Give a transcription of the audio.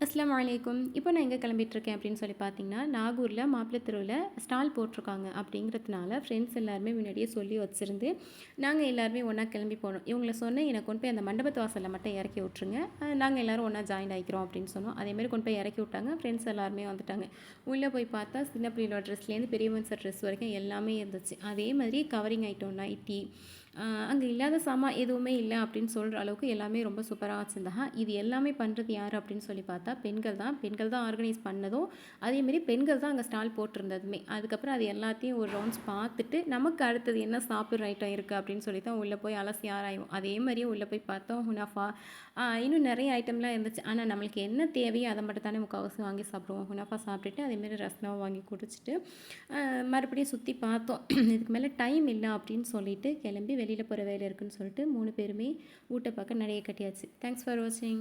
அஸ்ஸலாமு அலைக்கும். இப்போ நான் எங்கே கிளம்பிட்டுருக்கேன் அப்படின்னு சொல்லி பார்த்தீங்கன்னா, நாகூரில் மாப்பிள்ளை தெருவுல ஸ்டால் போட்டிருக்காங்க அப்படிங்கிறதுனால ஃப்ரெண்ட்ஸ் எல்லாருமே முன்னாடியே சொல்லி வச்சுருந்து, நாங்கள் எல்லாருமே ஒன்றா கிளம்பி போனோம். இவங்கள சொன்னேன், "என்னை கொண்டு போய் அந்த மண்டபத்து வாசல்ல மட்டும் இறக்கி விட்ருங்க. நாங்கள் எல்லோரும் ஒன்றா ஜாயின் ஆகிக்கிறோம்" அப்படின்னு சொன்னோம். அதேமாரி கொண்டு போய் இறக்கி விட்டாங்க. ஃப்ரெண்ட்ஸ் எல்லாருமே வந்துட்டாங்க. உள்ளே போய் பார்த்தா சின்ன பிள்ளையோட ட்ரெஸ்லேருந்து பெரிய மனுஷர் ட்ரெஸ் வரைக்கும் எல்லாமே இருந்துச்சு. அதே மாதிரி கவரிங் ஐட்டம், நைட்டி, அங்கே இல்லாத சாமான் எதுவுமே இல்லை அப்படின்னு சொல்கிற அளவுக்கு எல்லாமே ரொம்ப சூப்பராக வச்சுருந்தாங்க. இது எல்லாமே பண்ணுறது யார் அப்படின்னு சொல்லி பார்த்தா பெண்கள் தான். பெண்கள் தான் ஆர்கனைஸ் பண்ணதும், அதேமாரி பெண்கள் தான் அங்கே ஸ்டால் போட்டிருந்ததுமே. அதுக்கப்புறம் அது எல்லாத்தையும் ஒரு ரவுண்ட்ஸ் பார்த்துட்டு நமக்கு அடுத்தது என்ன சாப்பிட்ற ஐட்டம் இருக்குது அப்படின்னு சொல்லி தான் உள்ளே போய் அலசி ஆராயும். அதே மாதிரியே உள்ளே போய் பார்த்தோம் ஹுனாஃபா, இன்னும் நிறைய ஐட்டம்லாம் இருந்துச்சு. ஆனால் நம்மளுக்கு என்ன தேவையோ அதை மட்டும் தானே முக்கால்வாசி வாங்கி சாப்பிடுவோம். ஹுனாஃபா சாப்பிட்டுட்டு அதேமாரி ரஸ்னாவும் வாங்கி குடிச்சிட்டு மறுபடியும் சுற்றி பார்த்தோம். இதுக்கு மேலே டைம் இல்லை அப்படின்னு சொல்லிட்டு கிளம்பி வெளியில் போகிற வேலை இருக்குன்னு சொல்லிட்டு 3 பேருமே ஊட்ட பார்க்க நடைய கட்டியாச்சு. தேங்க்ஸ் ஃபார் வாட்சிங்.